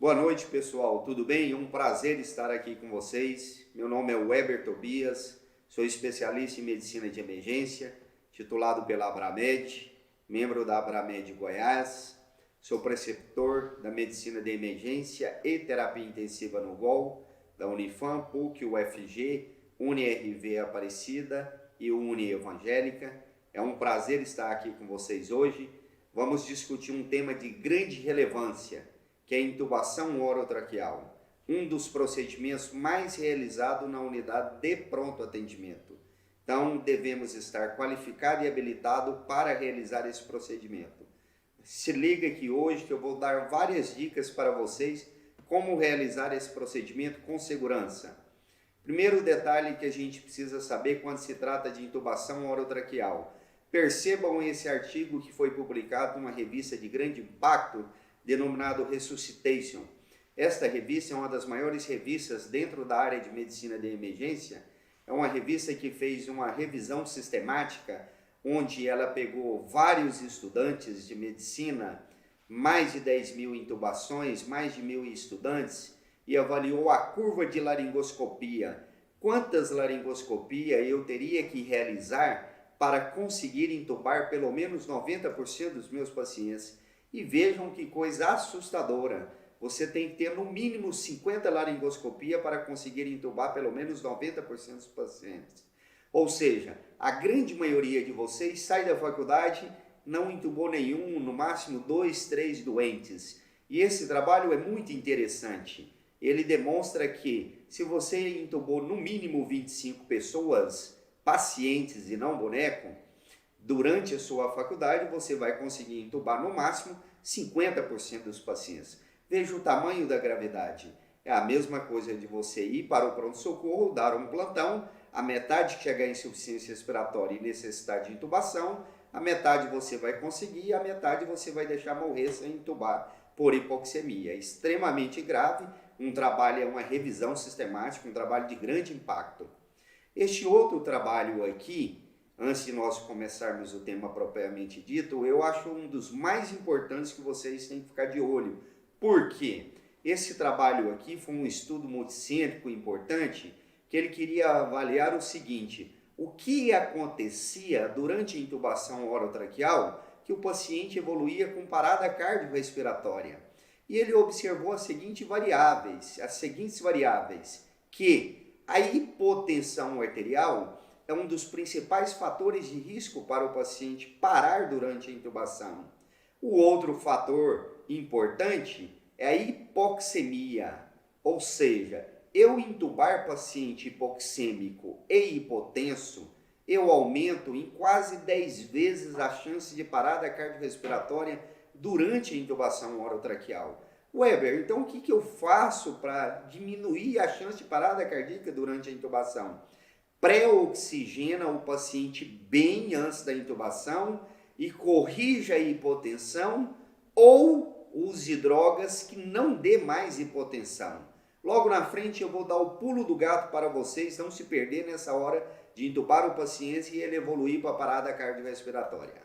Boa noite, pessoal. Tudo bem? É um prazer estar aqui com vocês. Meu nome é Weber Tobias, sou especialista em medicina de emergência, titulado pela Abramed, membro da Abramed Goiás. Sou preceptor da medicina de emergência e terapia intensiva no GOL, da Unifam, PUC, UFG, UniRV Aparecida e Uni Evangélica. É um prazer estar aqui com vocês hoje. Vamos discutir um tema de grande relevância, que é a intubação orotraqueal, um dos procedimentos mais realizados na unidade de pronto atendimento. Então, devemos estar qualificados e habilitados para realizar esse procedimento. Se liga aqui hoje que eu vou dar várias dicas para vocês como realizar esse procedimento com segurança. Primeiro detalhe que a gente precisa saber quando se trata de intubação orotraqueal. Percebam esse artigo que foi publicado numa revista de grande impacto, denominado Resuscitation. Esta revista é uma das maiores revistas dentro da área de medicina de emergência. É uma revista que fez uma revisão sistemática, onde ela pegou vários estudantes de medicina, mais de 10 mil intubações, mais de 1.000 estudantes, e avaliou a curva de laringoscopia. Quantas laringoscopias eu teria que realizar para conseguir intubar pelo menos 90% dos meus pacientes? E vejam que coisa assustadora, você tem que ter no mínimo 50 laringoscopias para conseguir intubar pelo menos 90% dos pacientes. Ou seja, a grande maioria de vocês sai da faculdade, não intubou nenhum, no máximo 2, 3 doentes. E esse trabalho é muito interessante. Ele demonstra que se você intubou no mínimo 25 pessoas, pacientes e não boneco, durante a sua faculdade, você vai conseguir intubar no máximo 50% dos pacientes. Veja o tamanho da gravidade. É a mesma coisa de você ir para o pronto-socorro, dar um plantão, a metade chegar em insuficiência respiratória e necessitar de intubação, a metade você vai conseguir e a metade você vai deixar morrer sem intubar por hipoxemia. É extremamente grave, um trabalho é uma revisão sistemática, um trabalho de grande impacto. Este outro trabalho aqui, antes de nós começarmos o tema propriamente dito, eu acho um dos mais importantes que vocês têm que ficar de olho. Por quê? Esse trabalho aqui foi um estudo multicêntrico importante, que ele queria avaliar o seguinte: o que acontecia durante a intubação orotraqueal que o paciente evoluía com parada cardiorrespiratória. E ele observou as seguintes variáveis, que a hipotensão arterial é um dos principais fatores de risco para o paciente parar durante a intubação. O outro fator importante é a hipoxemia, ou seja, eu intubar paciente hipoxêmico e hipotenso, eu aumento em quase 10 vezes a chance de parada cardiorrespiratória durante a intubação orotraqueal. Weber, então o que eu faço para diminuir a chance de parada cardíaca durante a intubação? Pré-oxigena o paciente bem antes da intubação e corrija a hipotensão ou use drogas que não dê mais hipotensão. Logo na frente eu vou dar o pulo do gato para vocês não se perder nessa hora de intubar o paciente e ele evoluir para a parada cardiorrespiratória.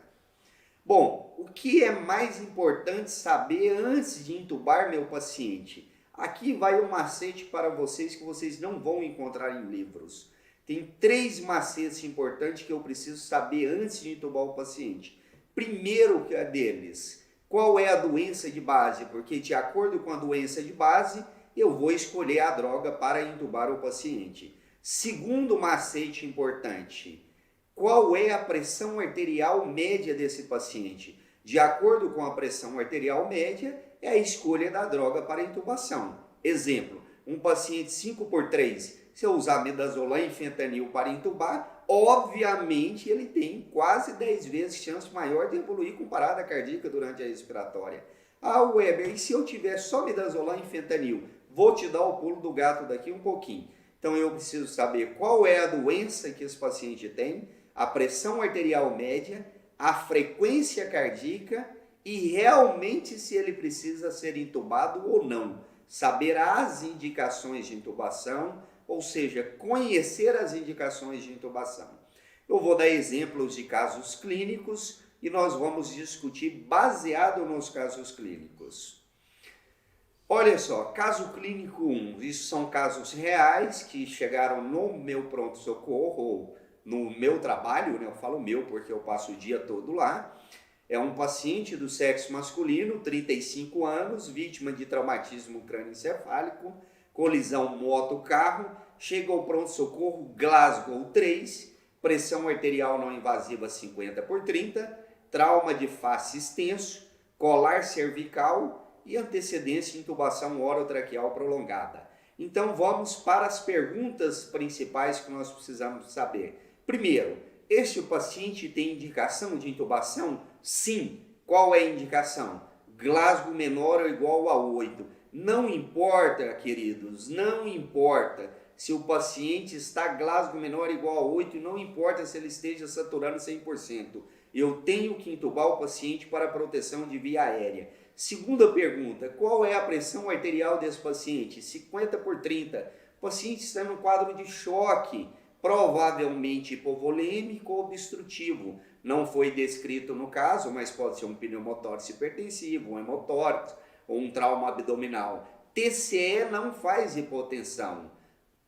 Bom, o que é mais importante saber antes de intubar meu paciente? Aqui vai um macete para vocês que vocês não vão encontrar em livros. Tem 3 macetes importantes que eu preciso saber antes de intubar o paciente. Primeiro deles, qual é a doença de base? Porque de acordo com a doença de base, eu vou escolher a droga para intubar o paciente. Segundo macete importante, qual é a pressão arterial média desse paciente? De acordo com a pressão arterial média, é a escolha da droga para intubação. Exemplo, um paciente 5x3, se eu usar midazolam e fentanil para intubar, obviamente ele tem quase 10 vezes chance maior de evoluir com parada cardíaca durante a respiratória. Ah, Weber, e se eu tiver só midazolam e fentanil? Vou te dar o pulo do gato daqui um pouquinho. Então eu preciso saber qual é a doença que esse paciente tem, a pressão arterial média, a frequência cardíaca e realmente se ele precisa ser intubado ou não. Saber as indicações de intubação, ou seja, conhecer as indicações de intubação. Eu vou dar exemplos de casos clínicos e nós vamos discutir baseado nos casos clínicos. Olha só, caso clínico 1, isso são casos reais que chegaram no meu pronto-socorro, ou no meu trabalho, né? Eu falo meu porque eu passo o dia todo lá. É um paciente do sexo masculino, 35 anos, vítima de traumatismo crânioencefálico, colisão moto-carro, chega ao pronto-socorro Glasgow 3, pressão arterial não invasiva 50/30, trauma de face extenso, colar cervical e antecedência de intubação orotraqueal prolongada. Então vamos para as perguntas principais que nós precisamos saber. Primeiro, este paciente tem indicação de intubação? Sim. Qual é a indicação? Glasgow menor ou igual a 8. Não importa, queridos, não importa se o paciente está Glasgow menor ou igual a 8, não importa se ele esteja saturando 100%. Eu tenho que intubar o paciente para proteção de via aérea. Segunda pergunta, qual é a pressão arterial desse paciente? 50/30. O paciente está no quadro de choque, provavelmente hipovolêmico ou obstrutivo. Não foi descrito no caso, mas pode ser um pneumotórax hipertensivo, um hemotórax ou um trauma abdominal. TCE não faz hipotensão.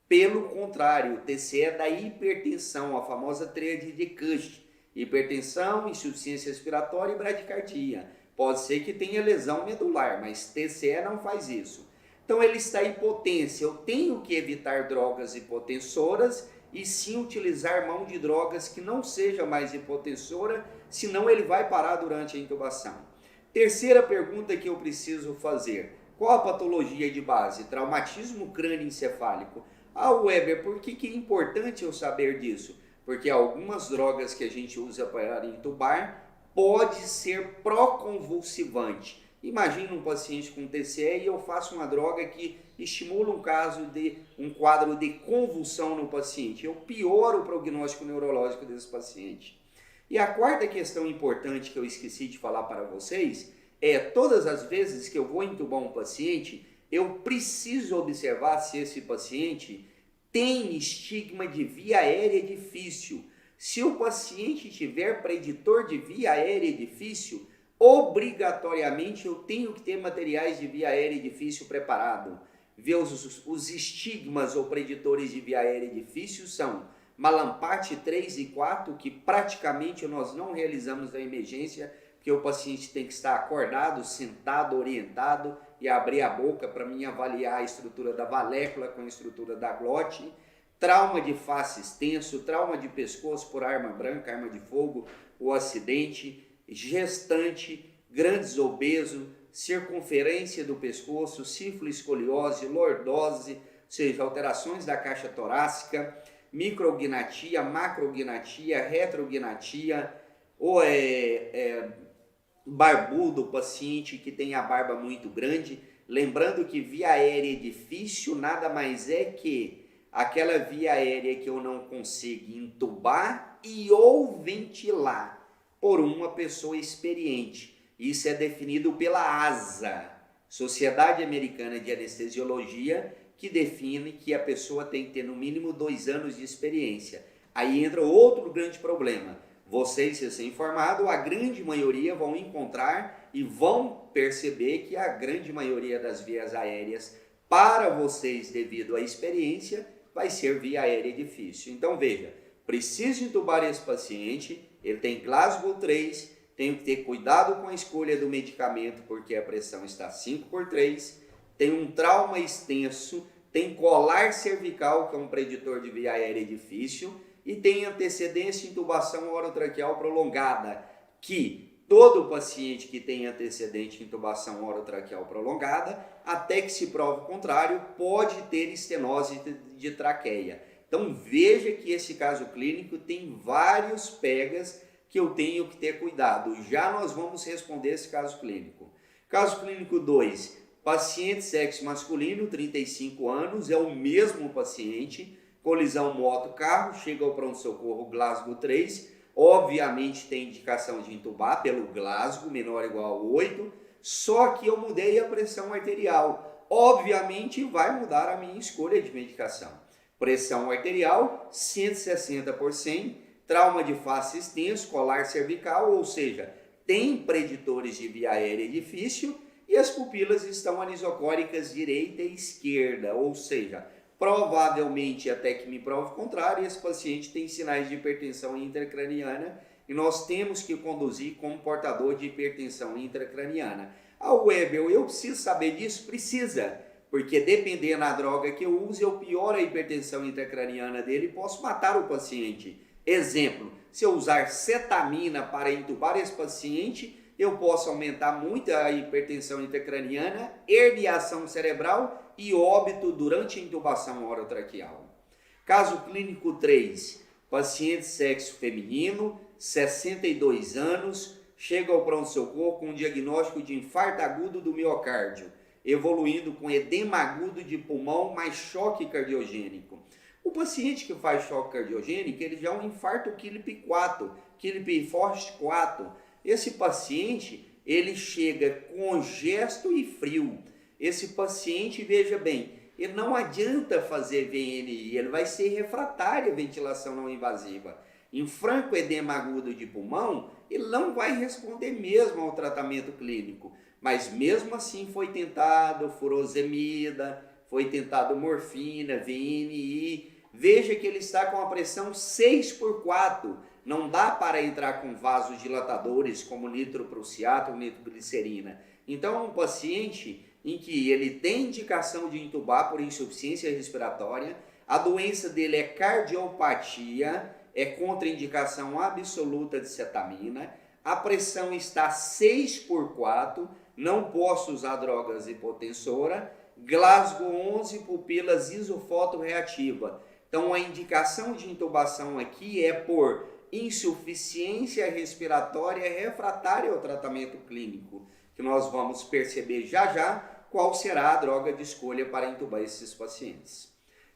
Pelo contrário, o TCE é da hipertensão, a famosa tríade de Cush. Hipertensão, insuficiência respiratória e bradicardia. Pode ser que tenha lesão medular, mas TCE não faz isso. Então ele está hipotência. Eu tenho que evitar drogas hipotensoras e sim utilizar mão de drogas que não seja mais hipotensora, senão ele vai parar durante a intubação. Terceira pergunta que eu preciso fazer. Qual a patologia de base? Traumatismo crânioencefálico. Weber, por que é importante eu saber disso? Porque algumas drogas que a gente usa para intubar pode ser proconvulsivante. Imagina um paciente com TCE e eu faço uma droga que estimula um quadro de convulsão no paciente. Eu pioro o prognóstico neurológico desse paciente. E a quarta questão importante que eu esqueci de falar para vocês é todas as vezes que eu vou intubar um paciente, eu preciso observar se esse paciente tem estigma de via aérea difícil. Se o paciente tiver preditor de via aérea difícil, obrigatoriamente eu tenho que ter materiais de via aérea difícil preparado. Ver os estigmas ou preditores de via aérea difícil são Malampate 3 e 4, que praticamente nós não realizamos na emergência, porque o paciente tem que estar acordado, sentado, orientado e abrir a boca para mim avaliar a estrutura da valécula com a estrutura da glote. Trauma de face extenso, trauma de pescoço por arma branca, arma de fogo ou acidente, gestante, grandes obeso, circunferência do pescoço, sífilis, escoliose, lordose, ou seja, alterações da caixa torácica, micrognatia, macrognatia, retrognatia, ou barbudo, paciente que tem a barba muito grande. Lembrando que via aérea difícil nada mais é que aquela via aérea que eu não consigo entubar e ou ventilar por uma pessoa experiente. Isso é definido pela ASA, Sociedade Americana de Anestesiologia, que define que a pessoa tem que ter no mínimo 2 anos de experiência. Aí entra outro grande problema. Vocês, recém-formados, a grande maioria vão encontrar e vão perceber que a grande maioria das vias aéreas, para vocês, devido à experiência, vai ser via aérea difícil. Então veja, preciso intubar esse paciente, ele tem Glasgow 3, tenho que ter cuidado com a escolha do medicamento porque a pressão está 5/3, tem um trauma extenso, tem colar cervical, que é um preditor de via aérea difícil, e tem antecedência de intubação orotraqueal prolongada, que todo paciente que tem antecedente de intubação orotraqueal prolongada, até que se prove o contrário, pode ter estenose de traqueia. Então veja que esse caso clínico tem vários pegas que eu tenho que ter cuidado. Já nós vamos responder esse caso clínico. Caso clínico 2, paciente sexo masculino, 35 anos, é o mesmo paciente, colisão moto-carro, chega ao pronto-socorro Glasgow 3, obviamente tem indicação de intubar pelo Glasgow, menor ou igual a 8, só que eu mudei a pressão arterial. Obviamente vai mudar a minha escolha de medicação. Pressão arterial, 160/100, trauma de face extenso, colar cervical, ou seja, tem preditores de via aérea difícil e as pupilas estão anisocóricas direita e esquerda, ou seja, provavelmente, até que me prove o contrário, esse paciente tem sinais de hipertensão intracraniana e nós temos que conduzir como portador de hipertensão intracraniana. Ah, Weber, eu preciso saber disso? Precisa, porque dependendo da droga que eu use, eu pioro a hipertensão intracraniana dele e posso matar o paciente. Exemplo, se eu usar cetamina para intubar esse paciente, eu posso aumentar muito a hipertensão intracraniana, herniação cerebral e óbito durante a intubação orotraqueal. Caso clínico 3, paciente sexo feminino, 62 anos, chega ao pronto-socorro com um diagnóstico de infarto agudo do miocárdio, evoluindo com edema agudo de pulmão mais choque cardiogênico. O paciente que faz choque cardiogênico, ele já é um infarto Killip 4, Killip Forte 4. Esse paciente, ele chega congesto e frio. Esse paciente, veja bem, ele não adianta fazer VNI, ele vai ser refratário à ventilação não invasiva. Em franco edema agudo de pulmão, ele não vai responder mesmo ao tratamento clínico, mas mesmo assim foi tentado furosemida, foi tentado morfina, VNI. Veja que ele está com a pressão 6/4, não dá para entrar com vasodilatadores como nitroprusiato ou nitroglicerina. Então é um paciente em que ele tem indicação de intubar por insuficiência respiratória, a doença dele é cardiopatia, é contraindicação absoluta de cetamina, a pressão está 6/4, não posso usar drogas hipotensoras, Glasgow 11, pupilas isofotoreativa. Então a indicação de intubação aqui é por insuficiência respiratória refratária ao tratamento clínico, que nós vamos perceber já já qual será a droga de escolha para intubar esses pacientes.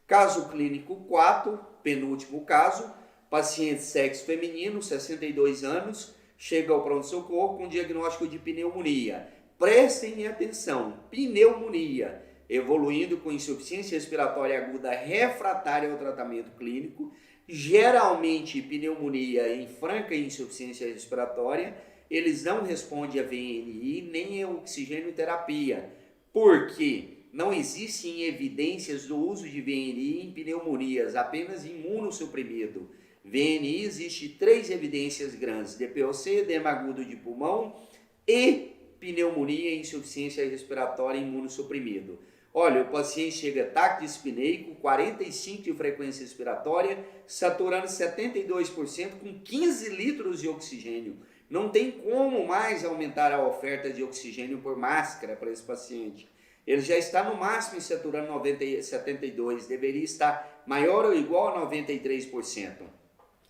Caso clínico 4, penúltimo caso, paciente sexo feminino, 62 anos, chega ao pronto-socorro com diagnóstico de pneumonia. Prestem atenção, pneumonia, evoluindo com insuficiência respiratória aguda refratária ao tratamento clínico, geralmente pneumonia em franca insuficiência respiratória, eles não respondem a VNI nem a oxigênio terapia, porque não existem evidências do uso de VNI em pneumonias, apenas imunossuprimido. VNI existe 3 evidências grandes, DPOC, edema agudo de pulmão e pneumonia e insuficiência respiratória imunossuprimido. Olha, o paciente chega taquidispneico, 45 de frequência respiratória, saturando 72% com 15 litros de oxigênio. Não tem como mais aumentar a oferta de oxigênio por máscara para esse paciente. Ele já está no máximo saturando 72%, deveria estar maior ou igual a 93%.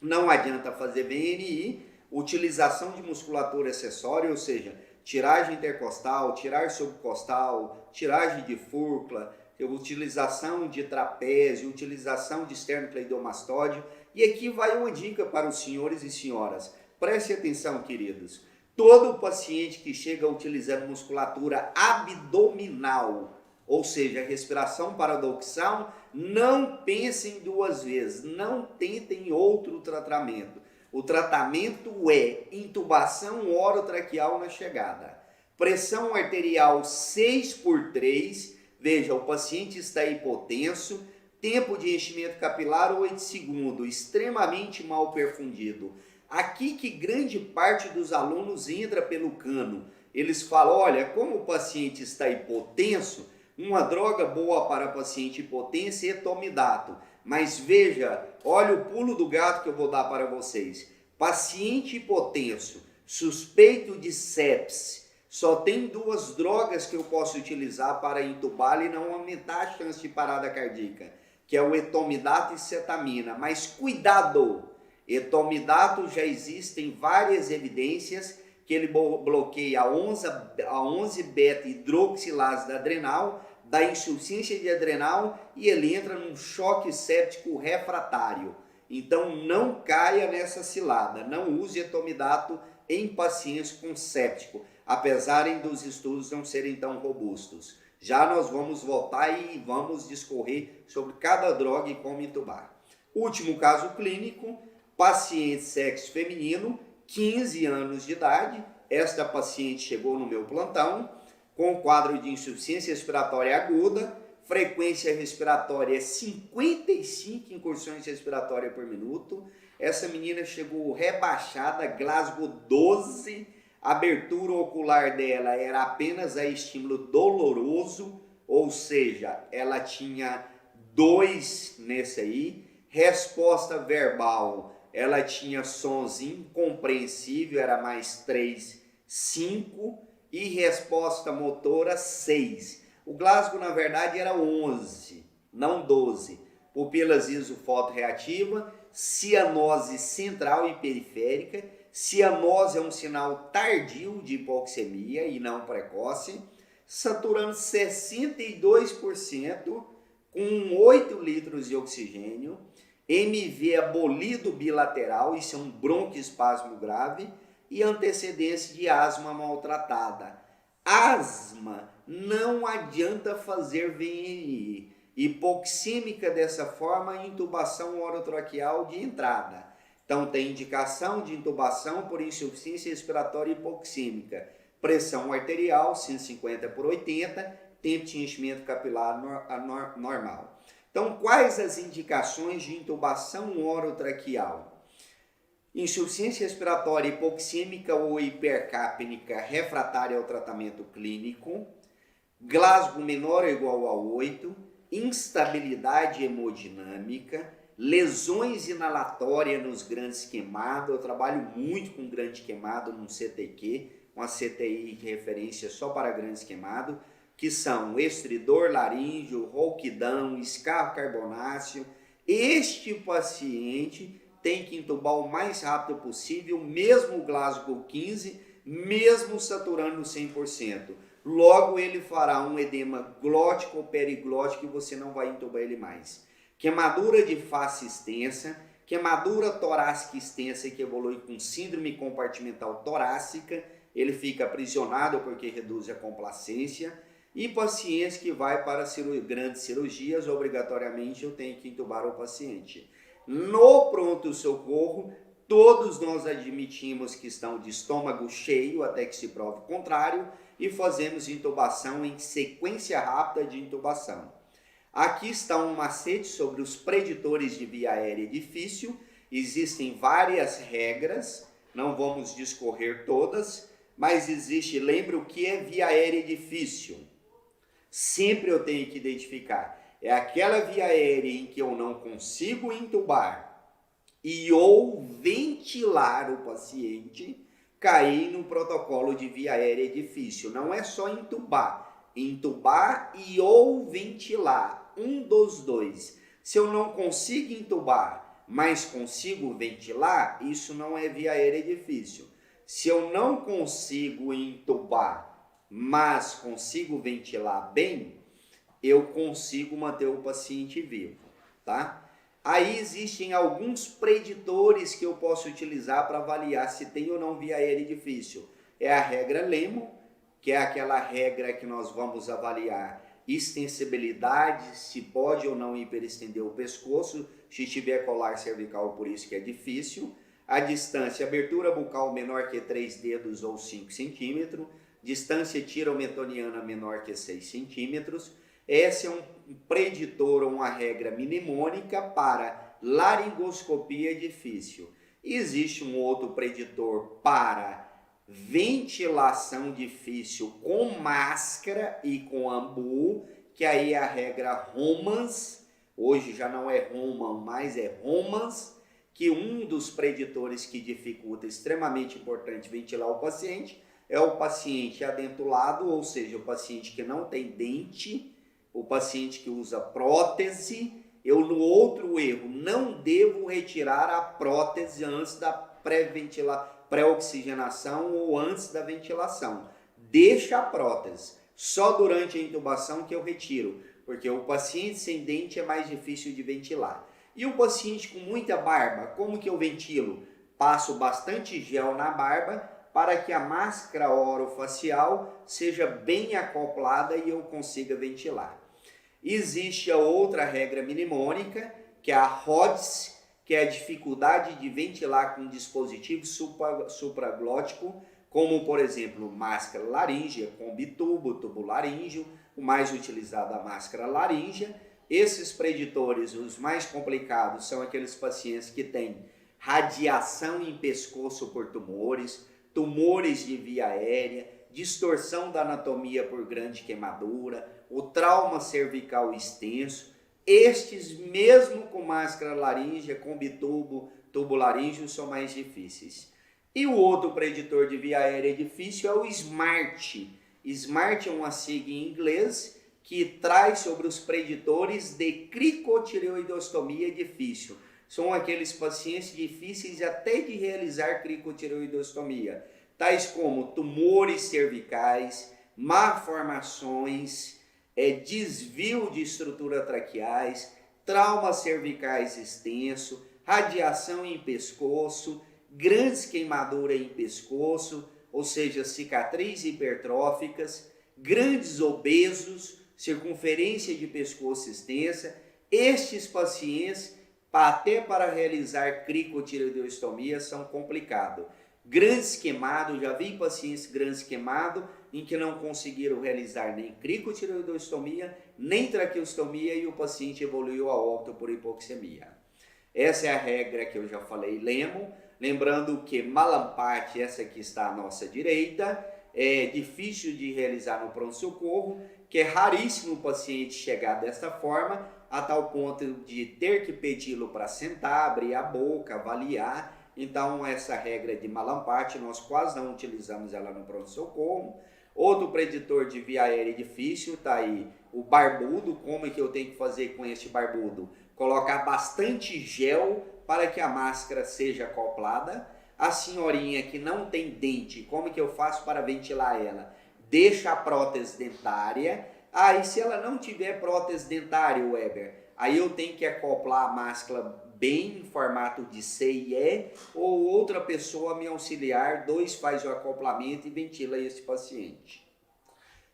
Não adianta fazer VNI, utilização de musculatura acessória, ou seja, tiragem intercostal, tiragem subcostal, tiragem de fúrcula, utilização de trapézio, utilização de esternocleidomastóide. E aqui vai uma dica para os senhores e senhoras. Preste atenção, queridos. Todo paciente que chega utilizando musculatura abdominal, ou seja, respiração paradoxal, não pensem 2 vezes, não tentem outro tratamento. O tratamento é intubação orotraqueal na chegada. Pressão arterial 6/3, veja, o paciente está hipotenso, tempo de enchimento capilar 8 segundos, extremamente mal perfundido. Aqui que grande parte dos alunos entra pelo cano. Eles falam, olha, como o paciente está hipotenso, uma droga boa para paciente hipotenso é etomidato. Mas veja, olha o pulo do gato que eu vou dar para vocês. Paciente hipotenso, suspeito de sepse, só tem 2 drogas que eu posso utilizar para intubá-lo e não aumentar a chance de parada cardíaca, que é o etomidato e cetamina. Mas cuidado! Etomidato já existem várias evidências que ele bloqueia a 11-beta-hidroxilase da adrenal, da insuficiência de adrenal e ele entra num choque séptico refratário. Então não caia nessa cilada, não use etomidato em pacientes com séptico, apesar dos estudos não serem tão robustos. Já nós vamos voltar e vamos discorrer sobre cada droga e como intubar. Último caso clínico, paciente sexo feminino, 15 anos de idade. Esta paciente chegou no meu plantão, com quadro de insuficiência respiratória aguda, frequência respiratória 55 incursões respiratórias por minuto. Essa menina chegou rebaixada, Glasgow 12, a abertura ocular dela era apenas a estímulo doloroso, ou seja, ela tinha 2 nesse aí. Resposta verbal, ela tinha sons incompreensíveis, era mais 3, 5, e resposta motora 6. O Glasgow, na verdade, era 11, não 12. Pupilas isofotorreativa, cianose central e periférica. Cianose é um sinal tardio de hipoxemia e não precoce. Saturando 62%, com 8 litros de oxigênio. MV abolido bilateral, isso é um broncoespasmo grave. E antecedência de asma maltratada. Asma, não adianta fazer VNI. Hipoxêmica dessa forma, intubação orotraqueal de entrada. Então tem indicação de intubação por insuficiência respiratória hipoxêmica. Pressão arterial, 150/80, tempo de enchimento capilar normal. Então quais as indicações de intubação orotraqueal? Insuficiência respiratória hipoxêmica ou hipercapnica refratária ao tratamento clínico, Glasgow menor ou igual a 8, instabilidade hemodinâmica, lesões inalatórias nos grandes queimados. Eu trabalho muito com grande queimado num CTQ, uma CTI de referência só para grandes queimados, que são estridor laríngeo, rouquidão, escarro carbonáceo. Este paciente tem que intubar o mais rápido possível, mesmo o Glasgow 15, mesmo saturando 100%. Logo ele fará um edema glótico ou periglótico e você não vai intubar ele mais. Queimadura de face extensa, queimadura torácica extensa que evolui com síndrome compartimental torácica, ele fica aprisionado porque reduz a complacência. E pacientes que vai para grandes cirurgias, obrigatoriamente eu tenho que intubar o paciente. No pronto-socorro, todos nós admitimos que estão de estômago cheio até que se prove o contrário e fazemos intubação em sequência rápida de intubação. Aqui está um macete sobre os preditores de via aérea difícil. Existem várias regras, não vamos discorrer todas, mas existe, lembra o que é via aérea difícil? Sempre eu tenho que identificar. É aquela via aérea em que eu não consigo intubar e ou ventilar o paciente, cair no protocolo de via aérea difícil. Não é só intubar e ou ventilar, um dos dois. Se eu não consigo intubar, mas consigo ventilar, isso não é via aérea difícil. Se eu não consigo intubar, mas consigo ventilar bem, eu consigo manter o paciente vivo, tá? Aí existem alguns preditores que eu posso utilizar para avaliar se tem ou não via aérea difícil. É a regra Lehmann, que é aquela regra que nós vamos avaliar extensibilidade, se pode ou não hiperestender o pescoço, se tiver colar cervical, por isso que é difícil. A distância, abertura bucal menor que 3 dedos ou 5 centímetros, distância tirometoniana menor que 6 centímetros. Esse é um preditor ou uma regra mnemônica para laringoscopia difícil. Existe um outro preditor para ventilação difícil com máscara e com ambu, que aí é a regra Romans. Hoje já não é Roman, mas é Romans, que um dos preditores que dificulta, extremamente importante ventilar o paciente, é o paciente adentulado, ou seja, o paciente que não tem dente, o paciente que usa prótese. Eu, no outro erro, não devo retirar a prótese antes da pré-oxigenação ou antes da ventilação. Deixa a prótese, só durante a intubação que eu retiro, porque o paciente sem dente é mais difícil de ventilar. E o paciente com muita barba, como que eu ventilo? Passo bastante gel na barba para que a máscara orofacial seja bem acoplada e eu consiga ventilar. Existe a outra regra mnemônica, que é a RODS, que é a dificuldade de ventilar com dispositivo supraglótico como por exemplo máscara laríngea, combitubo, tubo laríngeo, o mais utilizado a máscara laríngea. Esses preditores, os mais complicados, são aqueles pacientes que têm radiação em pescoço por tumores, tumores de via aérea, distorção da anatomia por grande queimadura, o trauma cervical extenso. Estes, mesmo com máscara laríngea, combitubo, tubo laríngeo, são mais difíceis. E o outro preditor de via aérea difícil é o SMART. SMART é uma sigla em inglês que traz sobre os preditores de cricotireoidostomia difícil. São aqueles pacientes difíceis até de realizar cricotireoidostomia, tais como tumores cervicais, malformações, desvio de estrutura traqueais, traumas cervicais extenso, radiação em pescoço, grandes queimaduras em pescoço, ou seja, cicatrizes hipertróficas, grandes obesos, circunferência de pescoço extensa. Estes pacientes, até para realizar cricotireoidostomia, são complicados. Grandes queimados, já vi pacientes grandes queimados em que não conseguiram realizar nem cricotireoidostomia, nem traqueostomia e o paciente evoluiu a óbito por hipoxemia. Essa é a regra que eu já falei, lembrando que Malamparte, essa que está à nossa direita, é difícil de realizar no pronto-socorro, que é raríssimo o paciente chegar dessa forma, a tal ponto de ter que pedi-lo para sentar, abrir a boca, avaliar. Então, essa regra de Malamparte, nós quase não utilizamos ela no pronto-socorro. Outro preditor de via aérea difícil, está aí o barbudo. Como é que eu tenho que fazer com este barbudo? Colocar bastante gel para que a máscara seja acoplada. A senhorinha que não tem dente, como que eu faço para ventilar ela? Deixa a prótese dentária. E se ela não tiver prótese dentária, Weber, aí eu tenho que acoplar a máscara bem em formato de C e E, ou outra pessoa me auxiliar, faz o acoplamento e ventila esse paciente.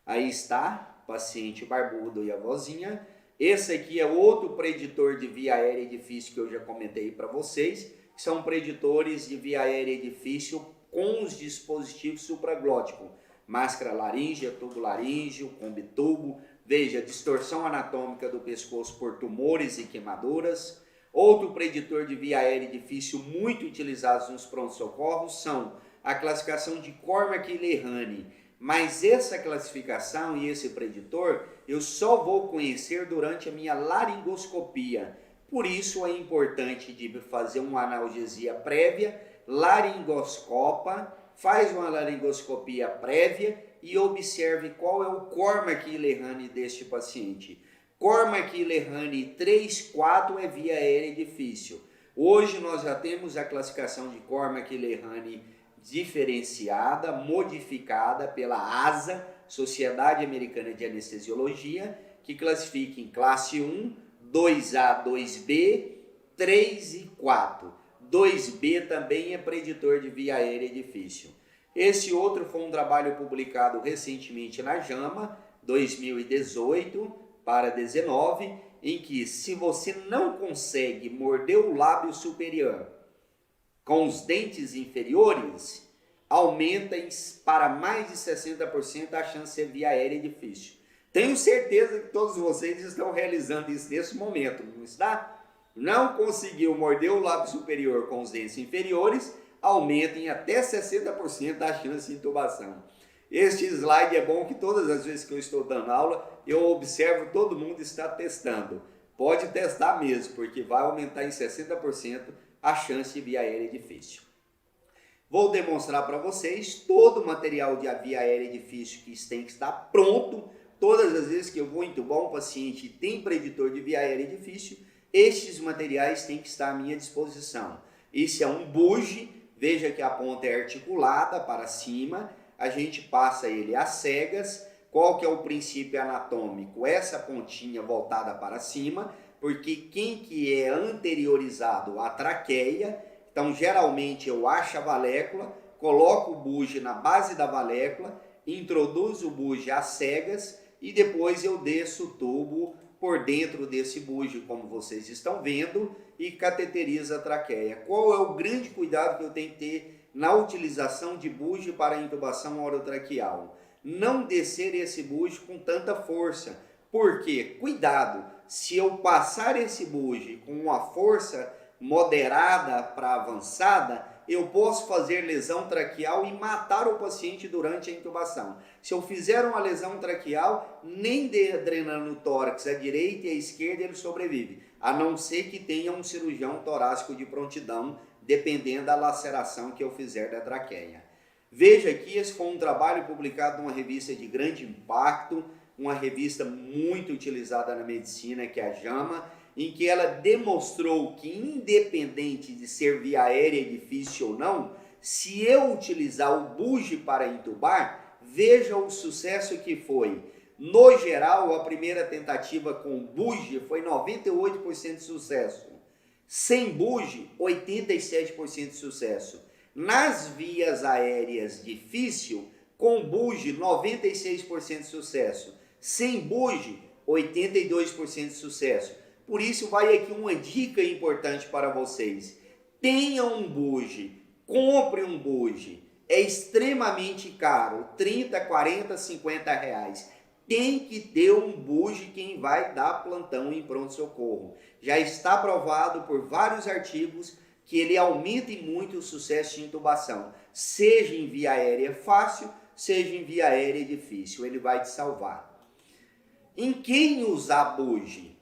Aí está, paciente barbudo e a vozinha. Esse aqui é outro preditor de via aérea difícil que eu já comentei para vocês, que são preditores de via aérea difícil com os dispositivos supraglóticos. Máscara laríngea, tubo laríngeo, combitubo. Veja, distorção anatômica do pescoço por tumores e queimaduras. Outro preditor de via aérea difícil muito utilizados nos pronto-socorros são a classificação de Cormack e Lehane. Mas essa classificação e esse preditor eu só vou conhecer durante a minha laringoscopia. Por isso é importante de fazer uma analgesia prévia, laringoscopa, faz uma laringoscopia prévia e observe qual é o Cormack e Lehane deste paciente. Cormack e Lehane 3, 4 é via aérea difícil. Hoje nós já temos a classificação de Cormack e Lehane diferenciada, modificada pela ASA, Sociedade Americana de Anestesiologia, que classifica em classe 1, 2A, 2B, 3 e 4. 2B também é preditor de via aérea difícil. Esse outro foi um trabalho publicado recentemente na JAMA, 2018 para 19, em que se você não consegue morder o lábio superior com os dentes inferiores, aumenta para mais de 60% a chance de ser via aérea difícil. Tenho certeza que todos vocês estão realizando isso nesse momento, não está? Não conseguiu morder o lábio superior com os dentes inferiores, aumentem até 60% a chance de intubação. Este slide é bom que todas as vezes que eu estou dando aula, eu observo todo mundo está testando. Pode testar mesmo, porque vai aumentar em 60% a chance de via aérea difícil. Vou demonstrar para vocês todo o material de via aérea difícil que tem que estar pronto. Todas as vezes que eu vou entubar um paciente e tem preditor de via aérea difícil, estes materiais têm que estar à minha disposição. Esse é um buge, veja que a ponta é articulada para cima, a gente passa ele às cegas. Qual que é o princípio anatômico? Essa pontinha voltada para cima, porque quem que é anteriorizado à traqueia, então geralmente eu acho a valécula, coloco o buge na base da valécula, introduzo o buge às cegas e depois eu desço o tubo por dentro desse buge, como vocês estão vendo, e cateteriza a traqueia. Qual é o grande cuidado que eu tenho que ter na utilização de bugie para intubação orotraqueal. Não descer esse bugie com tanta força. Por quê? Cuidado, se eu passar esse bugie com uma força moderada para avançada, eu posso fazer lesão traqueal e matar o paciente durante a intubação. Se eu fizer uma lesão traqueal, nem drenando o tórax à direita e à esquerda ele sobrevive, a não ser que tenha um cirurgião torácico de prontidão, dependendo da laceração que eu fizer da traqueia. Veja aqui, esse foi um trabalho publicado numa revista de grande impacto, uma revista muito utilizada na medicina, que é a JAMA, em que ela demonstrou que, independente de ser via aérea difícil ou não, se eu utilizar o bugie para intubar, veja o sucesso que foi. No geral, a primeira tentativa com bugie foi 98% de sucesso. Sem bugie, 87% de sucesso. Nas vias aéreas difícil, com bugie, 96% de sucesso. Sem bugie, 82% de sucesso. Por isso vai aqui uma dica importante para vocês. Tenha um bugie, compre um bugie. É extremamente caro, 30, 40, 50 reais. Tem que ter um bugie quem vai dar plantão em pronto-socorro. Já está provado por vários artigos que ele aumenta muito o sucesso de intubação. Seja em via aérea fácil, seja em via aérea difícil. Ele vai te salvar. Em quem usar bugie?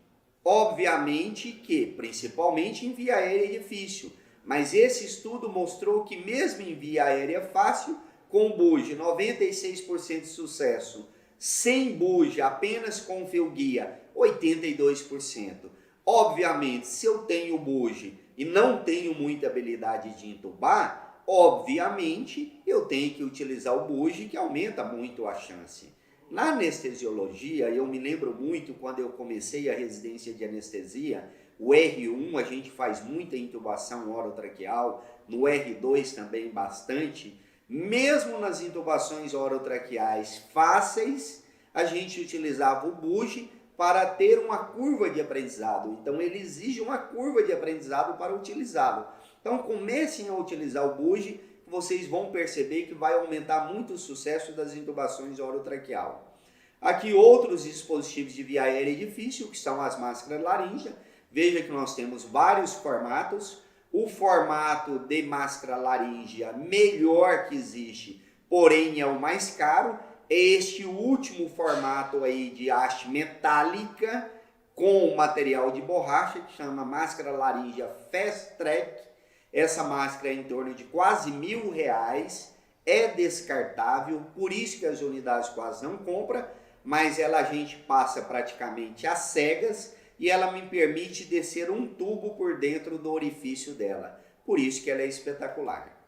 Obviamente que, principalmente em via aérea difícil, mas esse estudo mostrou que mesmo em via aérea fácil, com bugie 96% de sucesso, sem bugie, apenas com fio guia, 82%. Obviamente, se eu tenho bugie e não tenho muita habilidade de intubar, obviamente eu tenho que utilizar o bugie, que aumenta muito a chance. Na anestesiologia, eu me lembro muito quando eu comecei a residência de anestesia, o R1 a gente faz muita intubação orotraqueal, no R2 também bastante. Mesmo nas intubações orotraqueais fáceis, a gente utilizava o bugie para ter uma curva de aprendizado. Então ele exige uma curva de aprendizado para utilizá-lo. Então comecem a utilizar o bugie, vocês vão perceber que vai aumentar muito o sucesso das intubações orotraqueal. Aqui outros dispositivos de via aérea difícil, que são as máscaras laríngea. Veja que nós temos vários formatos. O formato de máscara laríngea melhor que existe, porém é o mais caro. É este último formato aí de haste metálica com material de borracha, que chama máscara laríngea Fast Track. Essa máscara é em torno de quase R$1.000, é descartável, por isso que as unidades quase não compram, mas ela a gente passa praticamente às cegas e ela me permite descer um tubo por dentro do orifício dela, por isso que ela é espetacular.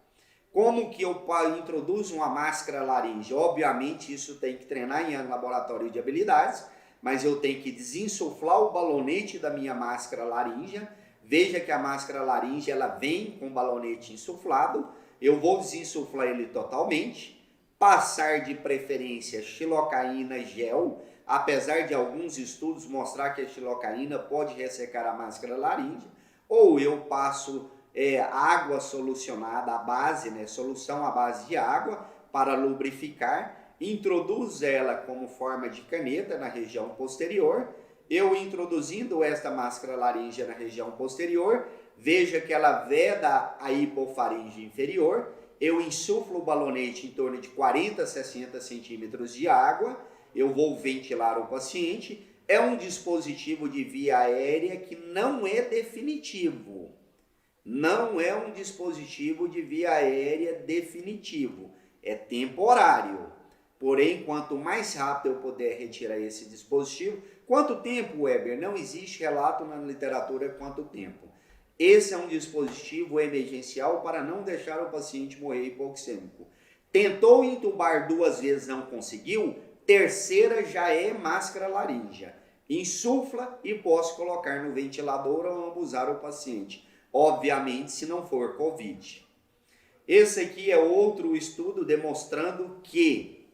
Como que eu introduzo uma máscara laríngea? Obviamente isso tem que treinar em laboratório de habilidades, mas eu tenho que desinsuflar o balonete da minha máscara laríngea. Veja que a máscara laríngea ela vem com o balonete insuflado. Eu vou desinsuflar ele totalmente, passar de preferência xilocaína gel, apesar de alguns estudos mostrar que a xilocaína pode ressecar a máscara laríngea, ou eu passo água solucionada à base, solução à base de água para lubrificar, introduzo ela como forma de caneta na região posterior. Eu introduzindo esta máscara laríngea na região posterior, veja que ela veda a hipofaringe inferior, eu insuflo o balonete em torno de 40 a 60 centímetros de água, eu vou ventilar o paciente. É um dispositivo de via aérea que não é definitivo. Não é um dispositivo de via aérea definitivo, é temporário. Porém, quanto mais rápido eu puder retirar esse dispositivo, quanto tempo, Weber? Não existe relato na literatura quanto tempo. Esse é um dispositivo emergencial para não deixar o paciente morrer hipoxêmico. Tentou intubar 2 vezes, não conseguiu, terceira já é máscara laríngea. Insufla e posso colocar no ventilador ou ambusar o paciente. Obviamente, se não for Covid. Esse aqui é outro estudo demonstrando que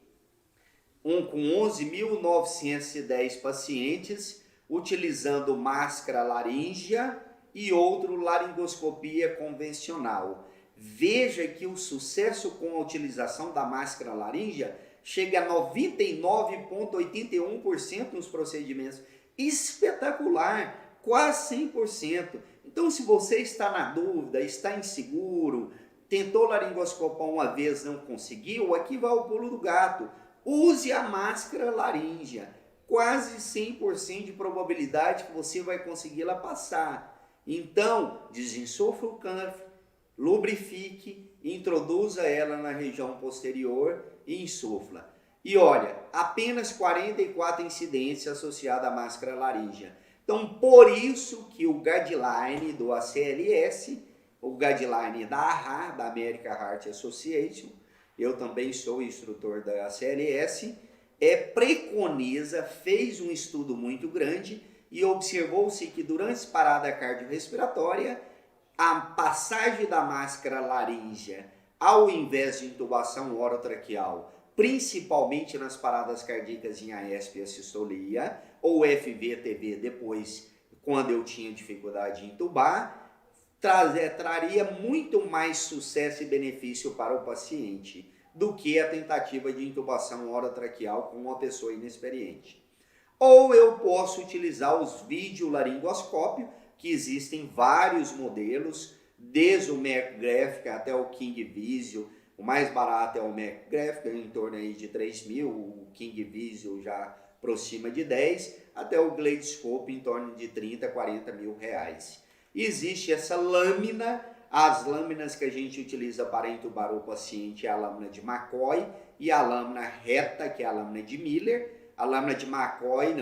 com 11.910 pacientes utilizando máscara laríngea e outro laringoscopia convencional. veja que o sucesso com a utilização da máscara laríngea chega a 99,81% nos procedimentos. Espetacular, quase 100%. Então, se você está na dúvida, está inseguro, tentou laringoscopar uma vez, não conseguiu, aqui vai o pulo do gato. Use a máscara laríngea. Quase 100% de probabilidade que você vai consegui-la passar. Então, desinsofra o canfe, lubrifique, introduza ela na região posterior e insufla. E olha, apenas 44 incidentes associados à máscara laríngea. Então, por isso que o guideline do ACLS, o guideline da AHA, da American Heart Association, eu também sou instrutor da ACLS, preconiza, fez um estudo muito grande e observou-se que durante a parada cardiorrespiratória, a passagem da máscara laríngea, ao invés de intubação orotraqueal, principalmente nas paradas cardíacas em AESP e assistolia, ou FVTV depois, quando eu tinha dificuldade em intubar, traria muito mais sucesso e benefício para o paciente do que a tentativa de intubação orotraqueal com uma pessoa inexperiente. Ou eu posso utilizar os videolaringoscópios, que existem vários modelos, desde o McGrath até o King Visio. O mais barato é o McGrath, em torno aí de 3 mil, o King Visio já aproxima de 10, até o Gladescope em torno de 30, 40 mil reais. Existe essa lâmina, as lâminas que a gente utiliza para intubar o paciente é a lâmina de McCoy e a lâmina reta, que é a lâmina de Miller. A lâmina de McCoy,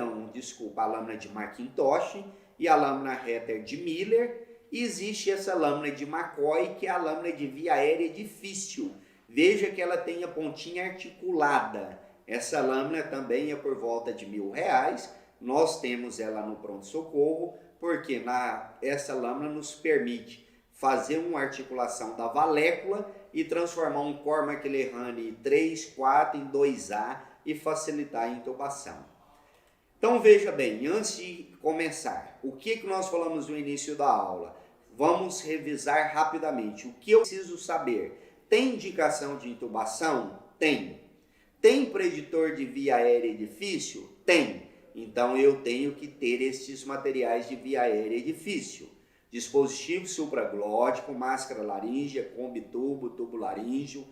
a lâmina de Macintosh e a lâmina reta de Miller. E existe essa lâmina de McCoy, que é a lâmina de via aérea difícil. Veja que ela tem a pontinha articulada. Essa lâmina também é por volta de R$1.000. Nós temos ela no pronto-socorro, porque essa lâmina nos permite fazer uma articulação da valécula e transformar um Cormac-Lehane 3, 4 em 2A e facilitar a intubação. Então veja bem, antes de começar, o que nós falamos no início da aula? Vamos revisar rapidamente. O que eu preciso saber? Tem indicação de intubação? Tem. Tem preditor de via aérea difícil? Tem. Então eu tenho que ter estes materiais de via aérea difícil. Dispositivo supraglótico, máscara laríngea, combitubo, tubo laríngeo.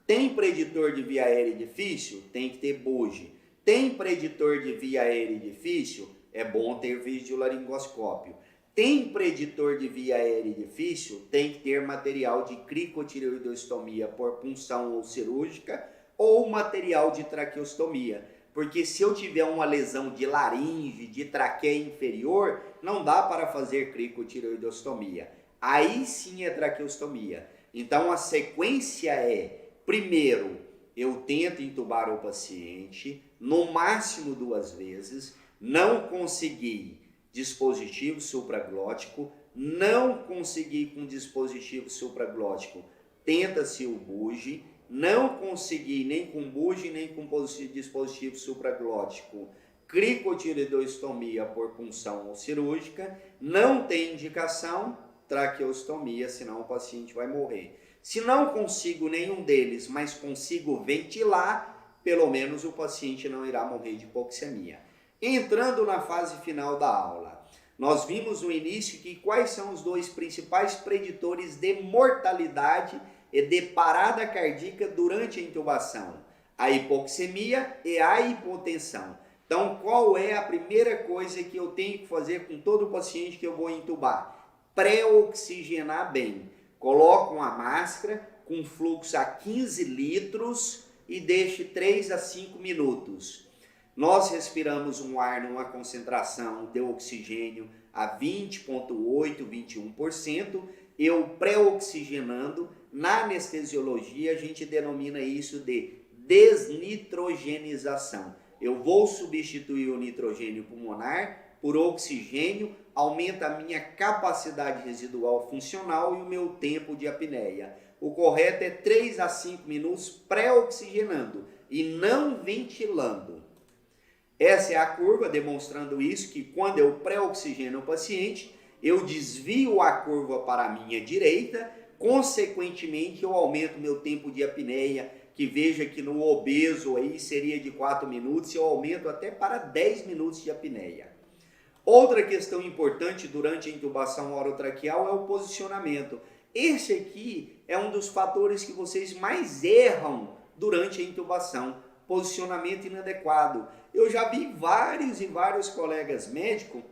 Tem preditor de via aérea difícil? Tem que ter bugie. Tem preditor de via aérea difícil? É bom ter videolaringoscópio. Tem preditor de via aérea difícil? Tem que ter material de cricotireoidostomia por punção ou cirúrgica ou material de traqueostomia. Porque se eu tiver uma lesão de laringe, de traqueia inferior, não dá para fazer cricotireoidostomia. Aí sim é traqueostomia. Então a sequência é, primeiro, eu tento intubar o paciente, no máximo 2 vezes, não consegui dispositivo supraglótico, não consegui com dispositivo supraglótico, tenta-se o bugie, não consegui nem com bugie, nem com dispositivo supraglótico, cricotireoidostomia por punção ou cirúrgica, não tem indicação, traqueostomia, senão o paciente vai morrer. Se não consigo nenhum deles, mas consigo ventilar, pelo menos o paciente não irá morrer de hipoxemia. Entrando na fase final da aula, nós vimos no início que quais são os 2 principais preditores de mortalidade e de parada cardíaca durante a intubação: a hipoxemia e a hipotensão. Então, qual é a primeira coisa que eu tenho que fazer com todo paciente que eu vou intubar? Pré-oxigenar bem. Coloco uma máscara com fluxo a 15 litros e deixe 3 a 5 minutos. Nós respiramos um ar numa concentração de oxigênio a 20,8%, 21%. Eu pré-oxigenando, na anestesiologia a gente denomina isso de desnitrogenização. Eu vou substituir o nitrogênio pulmonar por oxigênio, aumenta a minha capacidade residual funcional e o meu tempo de apneia. O correto é 3 a 5 minutos pré-oxigenando e não ventilando. Essa é a curva demonstrando isso, que quando eu pré-oxigeno o paciente, eu desvio a curva para a minha direita, consequentemente eu aumento meu tempo de apneia, que veja que no obeso aí seria de 4 minutos, eu aumento até para 10 minutos de apneia. Outra questão importante durante a intubação orotraqueal é o posicionamento. Esse aqui é um dos fatores que vocês mais erram durante a intubação, posicionamento inadequado. Eu já vi vários e vários colegas médicos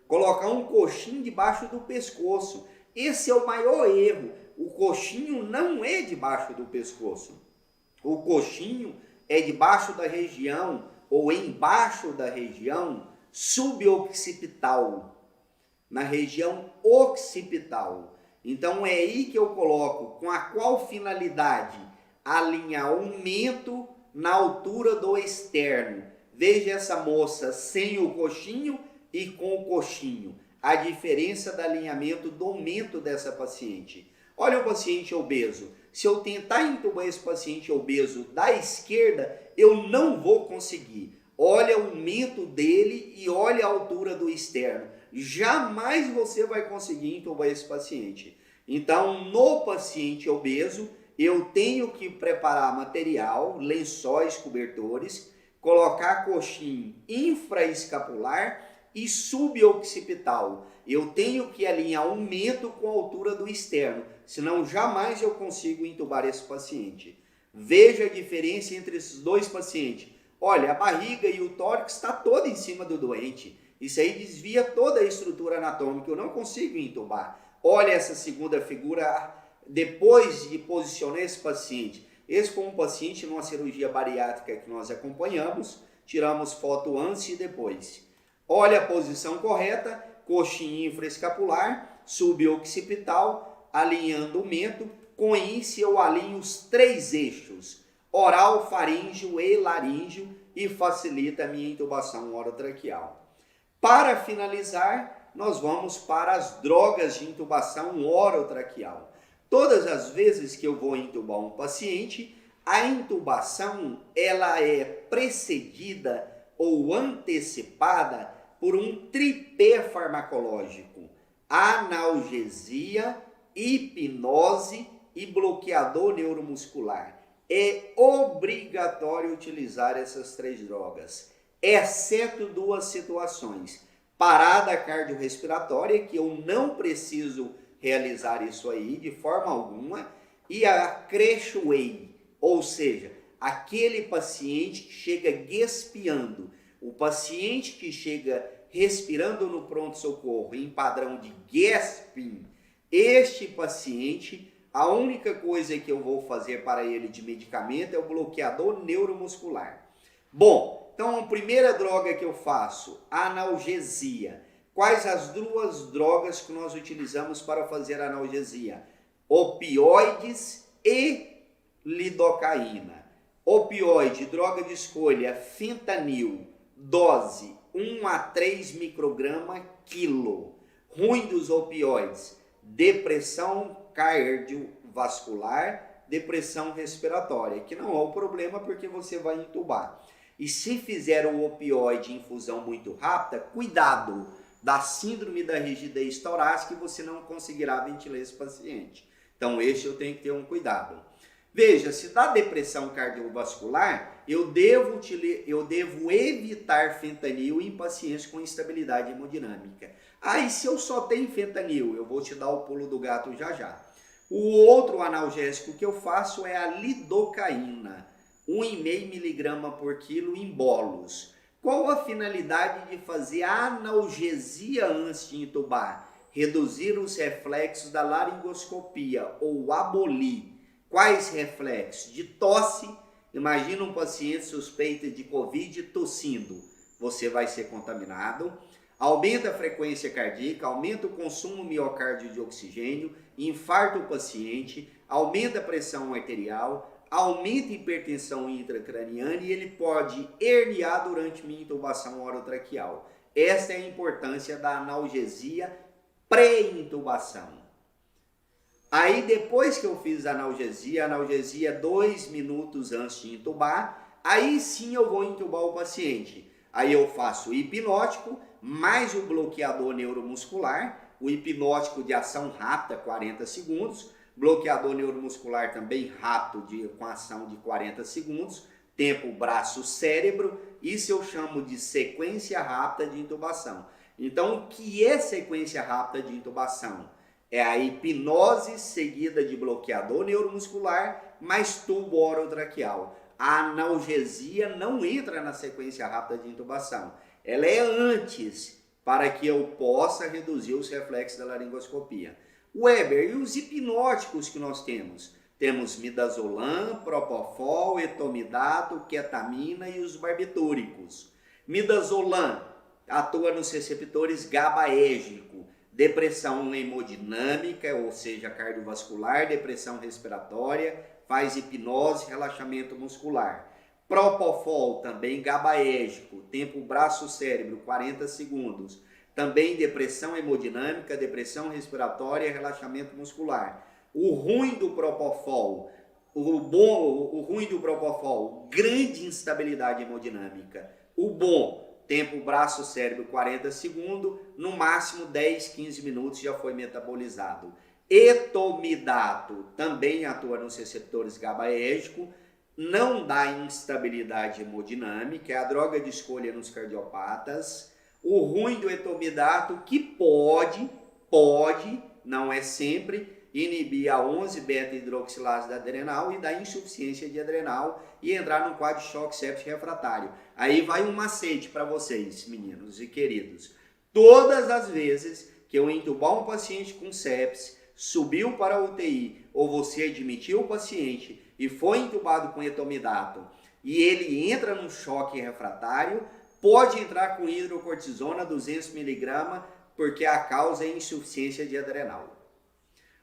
colocar um coxinho debaixo do pescoço. Esse é o maior erro. O coxinho não é debaixo do pescoço. O coxinho é debaixo da região ou embaixo da região suboccipital, na região occipital. Então é aí que eu coloco com a qual finalidade? Alinhamento na altura do externo. Veja essa moça sem o coxinho e com o coxinho. A diferença do alinhamento do aumento dessa paciente. Olha o paciente obeso. Se eu tentar entubar esse paciente obeso da esquerda, eu não vou conseguir. Olha o aumento dele e olha a altura do externo. Jamais você vai conseguir entubar esse paciente. Então, no paciente obeso, eu tenho que preparar material, lençóis, cobertores, colocar coxinho infraescapular e suboccipital. Eu tenho que alinhar aumento com a altura do externo, senão jamais eu consigo entubar esse paciente. Veja a diferença entre esses dois pacientes. Olha, a barriga e o tórax está todo em cima do doente. Isso aí desvia toda a estrutura anatômica, eu não consigo entubar. Olha essa segunda figura, depois de posicionar esse paciente. Esse foi um paciente numa cirurgia bariátrica que nós acompanhamos, tiramos foto antes e depois. Olha a posição correta, coxinha infraescapular, suboccipital, alinhando o mento. Com isso eu alinho os 3 eixos, oral, faríngeo e laríngeo, e facilita a minha intubação orotraqueal. Para finalizar, nós vamos para as drogas de intubação orotraqueal. Todas as vezes que eu vou intubar um paciente, a intubação ela é precedida ou antecipada por um tripé farmacológico: analgesia, hipnose e bloqueador neuromuscular. É obrigatório utilizar essas 3 drogas, exceto 2 situações: parada cardiorrespiratória, que eu não preciso realizar isso aí de forma alguma, e a Creshuey, ou seja, aquele paciente que chega guespiando. O paciente que chega respirando no pronto-socorro em padrão de gasping, este paciente, a única coisa que eu vou fazer para ele de medicamento é o bloqueador neuromuscular. Bom, então a primeira droga que eu faço, analgesia. Quais as 2 drogas que nós utilizamos para fazer analgesia? Opioides e lidocaína. Opioide, droga de escolha, fentanil, dose 1 a 3 microgramas quilo. Ruim dos opioides: depressão cardiovascular, depressão respiratória, que não é o problema porque você vai entubar. E se fizer o opioide em infusão muito rápida, cuidado da síndrome da rigidez torácica, você não conseguirá ventilar esse paciente. Então esse eu tenho que ter um cuidado. Veja, se dá depressão cardiovascular, eu devo evitar fentanil em pacientes com instabilidade hemodinâmica. Aí se eu só tenho fentanil, eu vou te dar o pulo do gato já já. O outro analgésico que eu faço é a lidocaína, 1,5 mg por quilo em bolos. Qual a finalidade de fazer a analgesia antes de intubar? Reduzir os reflexos da laringoscopia ou abolir. Quais reflexos? De tosse. Imagina um paciente suspeito de Covid tossindo. Você vai ser contaminado. Aumenta a frequência cardíaca, aumenta o consumo miocárdio de oxigênio, infarta o paciente, aumenta a pressão arterial, aumenta a hipertensão intracraniana e ele pode herniar durante minha intubação orotraqueal. Essa é a importância da analgesia pré-intubação. Aí depois que eu fiz a analgesia 2 minutos antes de intubar, aí sim eu vou intubar o paciente. Aí eu faço o hipnótico, mais o bloqueador neuromuscular, o hipnótico de ação rápida, 40 segundos, Bloqueador neuromuscular também rápido, com ação de 40 segundos. Tempo, braço, cérebro. Isso eu chamo de sequência rápida de intubação. Então, o que é sequência rápida de intubação? É a hipnose seguida de bloqueador neuromuscular mais tubo orotraqueal. A analgesia não entra na sequência rápida de intubação. Ela é antes, para que eu possa reduzir os reflexos da laringoscopia. Weber, e os hipnóticos que nós temos? Temos midazolam, propofol, etomidato, ketamina e os barbitúricos. Midazolam atua nos receptores GABAérgico, depressão hemodinâmica, ou seja, cardiovascular, depressão respiratória, faz hipnose, relaxamento muscular. Propofol, também GABAérgico, tempo braço-cérebro, 40 segundos. Também depressão hemodinâmica, depressão respiratória, relaxamento muscular. O ruim do Propofol, grande instabilidade hemodinâmica. O bom, tempo braço-cérebro 40 segundos, no máximo 10, 15 minutos já foi metabolizado. Etomidato também atua nos receptores GABAérgico, não dá instabilidade hemodinâmica, é a droga de escolha nos cardiopatas. O ruim do etomidato que pode, não é sempre, inibir a 11-beta-hidroxilase da adrenal e dar insuficiência de adrenal e entrar num quadro de choque séptico refratário. Aí vai um macete para vocês, meninos e queridos. Todas as vezes que eu entubar um paciente com sepsis, subiu para a UTI ou você admitiu o paciente e foi entubado com etomidato e ele entra num choque refratário, pode entrar com hidrocortisona 200 mg porque a causa é insuficiência de adrenal.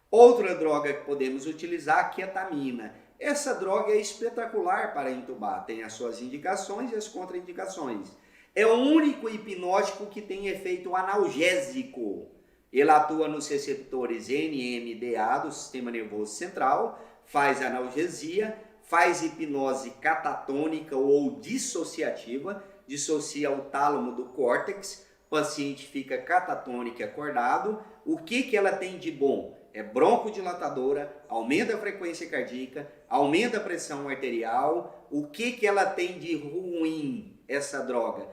Outra droga que podemos utilizar, a ketamina. Essa droga é espetacular para intubar, tem as suas indicações e as contraindicações. É o único hipnótico que tem efeito analgésico. Ele atua nos receptores NMDA do sistema nervoso central, faz analgesia, faz hipnose catatônica ou dissociativa, dissocia o tálamo do córtex, o paciente fica catatônico e acordado. O que ela tem de bom? É broncodilatadora, aumenta a frequência cardíaca, aumenta a pressão arterial. O que ela tem de ruim, essa droga?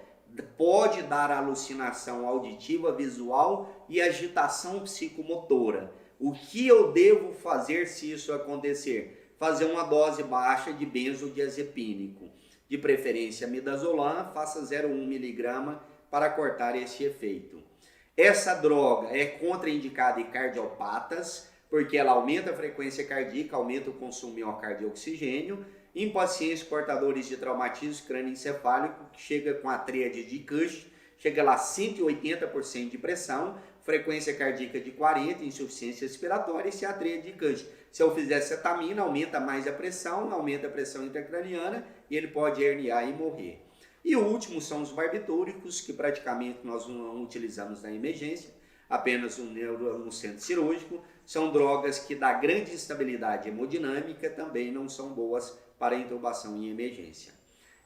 Pode dar alucinação auditiva, visual e agitação psicomotora. O que eu devo fazer se isso acontecer? Fazer uma dose baixa de benzodiazepínico. De preferência midazolam, faça 0,1 mg para cortar esse efeito. Essa droga é contraindicada em cardiopatas, porque ela aumenta a frequência cardíaca, aumenta o consumo de miocárdio e oxigênio. Em pacientes portadores de traumatismo crânioencefálico, que chega com a tríade de Cush, chega lá 180% de pressão, frequência cardíaca de 40, insuficiência respiratória, e a tríade de Cush. Se eu fizer cetamina, aumenta mais a pressão intracraniana e ele pode herniar e morrer. E o último são os barbitúricos, que praticamente nós não utilizamos na emergência, apenas no centro cirúrgico. São drogas que dão grande instabilidade hemodinâmica, também não são boas para intubação em emergência.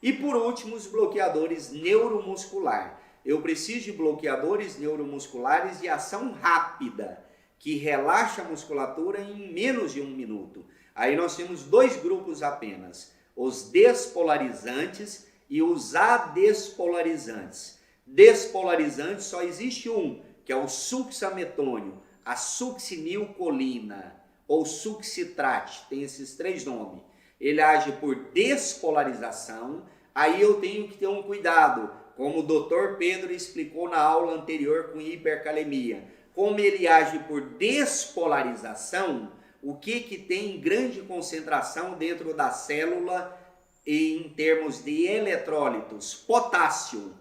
E por último, os bloqueadores neuromuscular. Eu preciso de bloqueadores neuromusculares de ação rápida, que relaxa a musculatura em menos de 1 minuto. Aí nós temos dois grupos apenas, os despolarizantes e os adespolarizantes. Despolarizantes só existe um, que é o succinilcolina, a succinilcolina ou succitrate, tem esses três nomes. Ele age por despolarização, aí eu tenho que ter um cuidado, como o Dr. Pedro explicou na aula anterior com hipercalemia. Como ele age por despolarização, o que tem grande concentração dentro da célula em termos de eletrólitos? Potássio.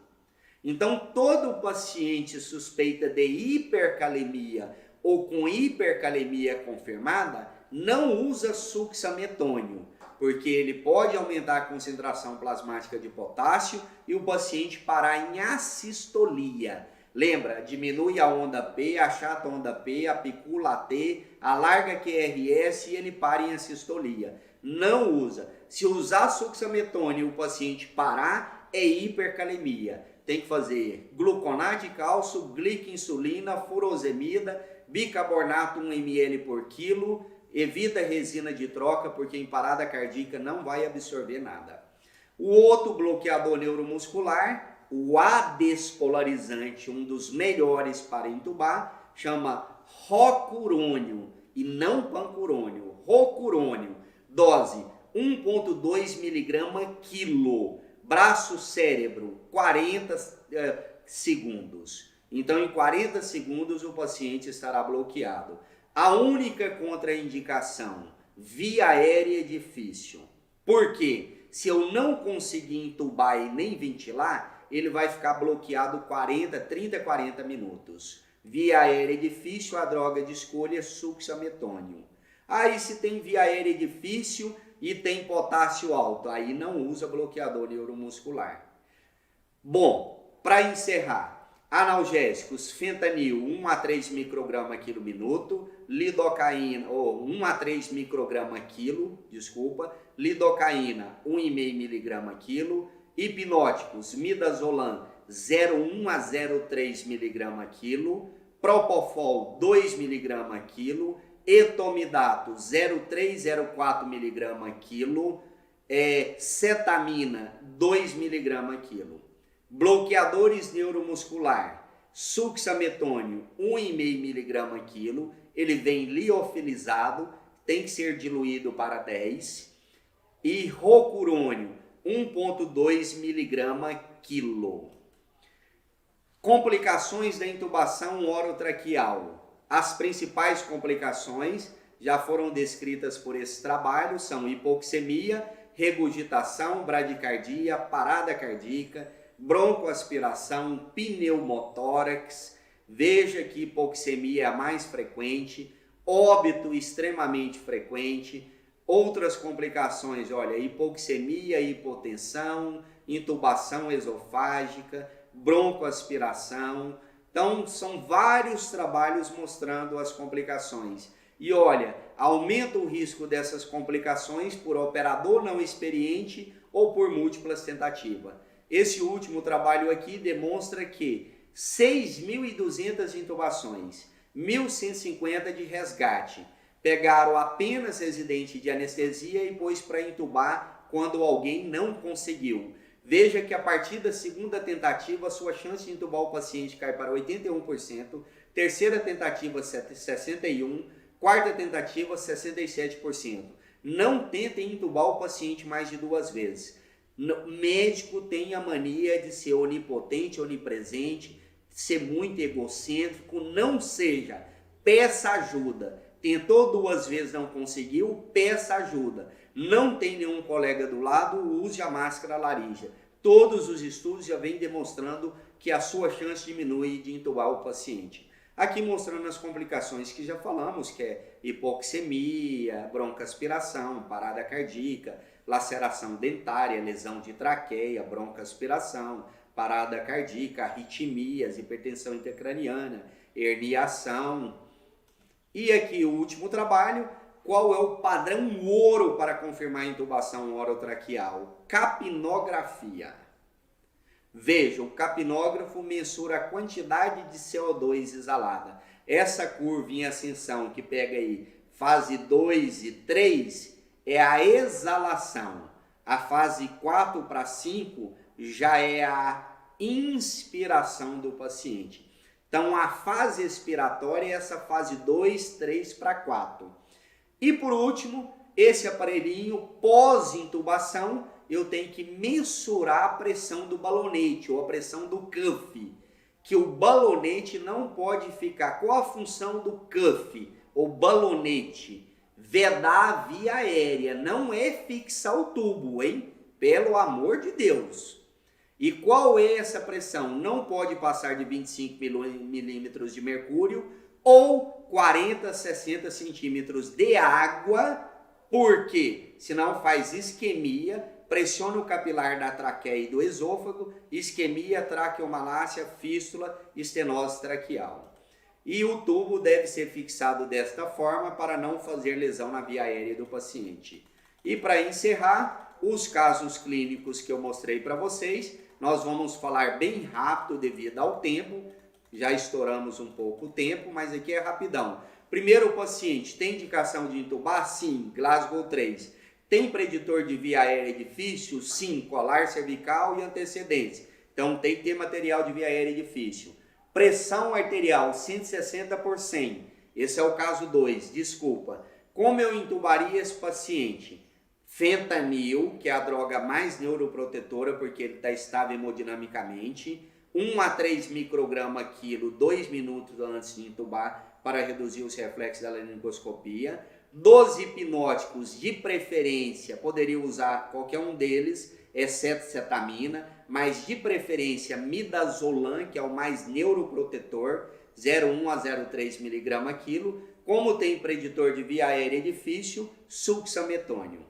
Então, todo paciente suspeita de hipercalemia ou com hipercalemia confirmada, não usa succinilmetônio, porque ele pode aumentar a concentração plasmática de potássio e o paciente parar em assistolia. Lembra, diminui a onda P, achata a onda P, apicula a T, alarga QRS e ele para em assistolia. Não usa. Se usar succinilmetônio e o paciente parar, é hipercalemia. Tem que fazer gluconato de cálcio, glicinsulina, furosemida, bicarbonato 1 ml por quilo, evita resina de troca, porque em parada cardíaca não vai absorver nada. O outro bloqueador neuromuscular, o adespolarizante, um dos melhores para entubar, chama rocurônio e não pancurônio. Rocurônio, dose 1,2 mg quilo, braço cérebro, 40 segundos. Então, em 40 segundos, o paciente estará bloqueado. A única contraindicação, via aérea difícil. Por quê? Se eu não conseguir entubar e nem ventilar, ele vai ficar bloqueado 30 a 40 minutos. Via aérea difícil, a droga de escolha é succinilmetônio. Aí se tem via aérea difícil e tem potássio alto, aí não usa bloqueador neuromuscular. Bom, para encerrar, analgésicos, fentanil 1 a 3 microgramas quilo minuto, lidocaína, 1 a 3 microgramas quilo, lidocaína 1,5 miligrama quilo, hipnóticos, midazolam 0,1 a 0,3 miligrama quilo, propofol 2 miligrama quilo, etomidato 0,3 0,4 miligrama quilo, cetamina 2 miligrama quilo. Bloqueadores neuromuscular, succinilmetônio 1,5 miligrama quilo, ele vem liofilizado, tem que ser diluído para 10, e rocurônio 1,2 miligrama quilo. Complicações da intubação orotraqueal. As principais complicações já foram descritas por esse trabalho, são hipoxemia, regurgitação, bradicardia, parada cardíaca, broncoaspiração, pneumotórax. Veja que hipoxemia é a mais frequente, óbito extremamente frequente. Outras complicações, olha, hipoxemia, hipotensão, intubação esofágica, broncoaspiração. Então, são vários trabalhos mostrando as complicações. E olha, aumenta o risco dessas complicações por operador não experiente ou por múltiplas tentativas. Esse último trabalho aqui demonstra que 6.200 intubações, 1.150 de resgate, pegaram apenas residente de anestesia e pôs para intubar quando alguém não conseguiu. Veja que a partir da segunda tentativa, a sua chance de intubar o paciente cai para 81%, terceira tentativa 61%, quarta tentativa 67%. Não tentem intubar o paciente mais de 2 vezes. Médico tem a mania de ser onipotente, onipresente, ser muito egocêntrico. Não seja, peça ajuda. Tentou 2 vezes, não conseguiu, peça ajuda. Não tem nenhum colega do lado, use a máscara laríngea. Todos os estudos já vêm demonstrando que a sua chance diminui de intubar o paciente. Aqui mostrando as complicações que já falamos, que é hipoxemia, broncoaspiração, parada cardíaca, laceração dentária, lesão de traqueia, broncoaspiração, parada cardíaca, arritmias, hipertensão intracraniana, herniação. E aqui o último trabalho, qual é o padrão ouro para confirmar a intubação orotraqueal? Capnografia. Veja, o capnógrafo mensura a quantidade de CO2 exalada. Essa curva em ascensão que pega aí fase 2 e 3 é a exalação. A fase 4 para 5 já é a inspiração do paciente. Então a fase expiratória é essa fase 2, 3 para 4. E por último, esse aparelhinho pós-intubação, eu tenho que mensurar a pressão do balonete ou a pressão do cuff. Que o balonete não pode ficar. Qual a função do cuff ou balonete? Vedar a via aérea, não é fixar o tubo, hein? Pelo amor de Deus. E qual é essa pressão? Não pode passar de 25 milímetros de mercúrio ou 40 a 60 centímetros de água, porque senão faz isquemia, pressiona o capilar da traqueia e do esôfago, isquemia, traqueomalácia, fístula, estenose traqueal. E o tubo deve ser fixado desta forma para não fazer lesão na via aérea do paciente. E para encerrar, os casos clínicos que eu mostrei para vocês, nós vamos falar bem rápido devido ao tempo, já estouramos um pouco o tempo, mas aqui é rapidão. Primeiro, o paciente tem indicação de intubar? Sim, Glasgow 3. Tem preditor de via aérea difícil? Sim, colar cervical e antecedentes. Então tem que ter material de via aérea difícil. Pressão arterial 160 por 100. Esse é o caso 2, desculpa. Como eu intubaria esse paciente? Fentanil, que é a droga mais neuroprotetora porque ele está estável hemodinamicamente. 1 a 3 microgramas quilo, 2 minutos antes de intubar para reduzir os reflexos da laringoscopia. 12 hipnóticos, de preferência, poderia usar qualquer um deles, exceto cetamina, mas de preferência midazolam, que é o mais neuroprotetor, 0,1 a 0,3 mg quilo. Como tem preditor de via aérea difícil, succinilmetônio.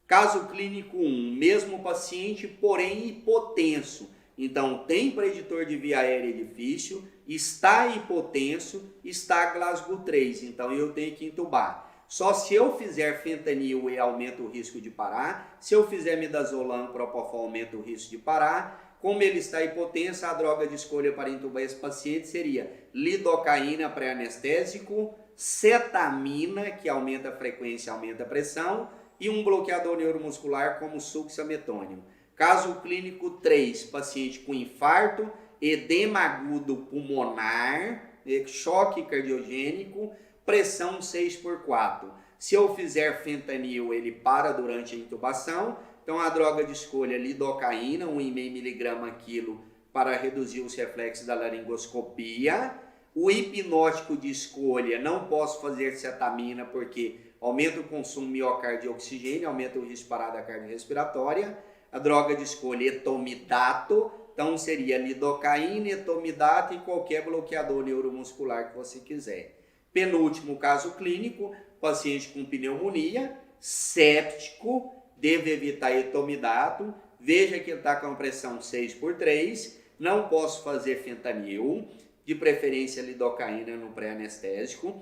Caso clínico 1, mesmo paciente, porém hipotenso. Então, tem preditor de via aérea difícil, está hipotenso, está Glasgow 3, então eu tenho que intubar. Só se eu fizer fentanil, aumenta o risco de parar. Se eu fizer midazolam, propofol, aumenta o risco de parar. Como ele está hipotenso, a droga de escolha para intubar esse paciente seria lidocaína pré-anestésico, cetamina, que aumenta a frequência, aumenta a pressão, e um bloqueador neuromuscular como succinilmetônio. Caso clínico 3, paciente com infarto, edema agudo pulmonar, choque cardiogênico, pressão 6/4. Se eu fizer fentanil, ele para durante a intubação. Então a droga de escolha é lidocaína, 1,5 mg quilo para reduzir os reflexos da laringoscopia. O hipnótico de escolha, não posso fazer cetamina porque aumenta o consumo miocárdio de oxigênio, aumenta o risco de parada cardiorrespiratória. A droga de escolha etomidato, então seria lidocaína, etomidato e qualquer bloqueador neuromuscular que você quiser. Penúltimo caso clínico, paciente com pneumonia, séptico, deve evitar etomidato, veja que ele está com pressão 6/3, não posso fazer fentanil, de preferência lidocaína no pré-anestésico.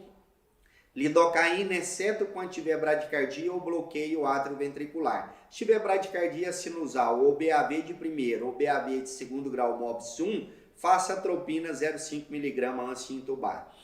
Lidocaína, exceto quando tiver bradicardia ou bloqueio atrioventricular. Se tiver bradicardia sinusal ou BAV de primeiro ou BAV de segundo grau MOPS 1, faça atropina 0,5 mg antes de intubar.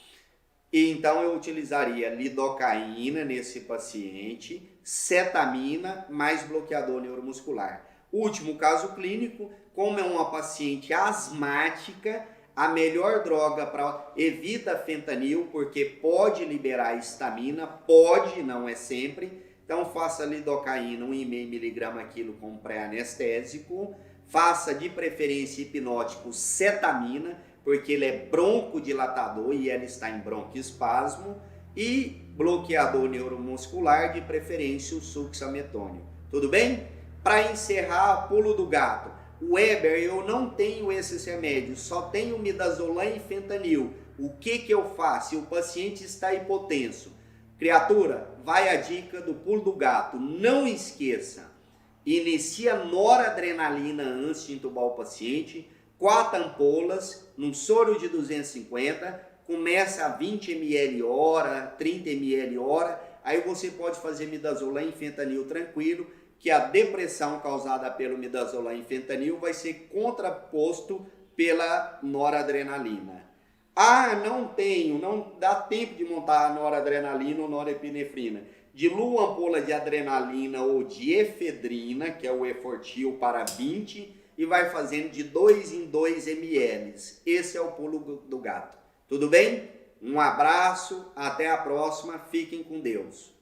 E então eu utilizaria lidocaína nesse paciente, cetamina mais bloqueador neuromuscular. Último caso clínico, como é uma paciente asmática, a melhor droga para evita fentanil, porque pode liberar histamina, pode, não é sempre. Então faça lidocaína 1,5 mg quilo com pré-anestésico. Faça de preferência hipnótico cetamina, porque ele é broncodilatador e ela está em broncoespasmo. E bloqueador neuromuscular, de preferência o succinilmetônio. Tudo bem? Para encerrar, pulo do gato. Weber, eu não tenho esses remédios, só tenho midazolam e fentanil. O que eu faço? Se o paciente está hipotenso. Criatura, vai a dica do pulo do gato. Não esqueça, inicia noradrenalina antes de intubar o paciente, 4 ampolas, num soro de 250, começa a 20 ml hora, 30 ml hora, aí você pode fazer midazolam e fentanil tranquilo, que a depressão causada pelo midazolam e fentanil vai ser contraposto pela noradrenalina. Ah, não dá tempo de montar a noradrenalina ou norepinefrina. Dilua a ampola de adrenalina ou de efedrina, que é o Efortil, para 20 e vai fazendo de 2 em 2 ml. Esse é o pulo do gato. Tudo bem? Um abraço, até a próxima, fiquem com Deus.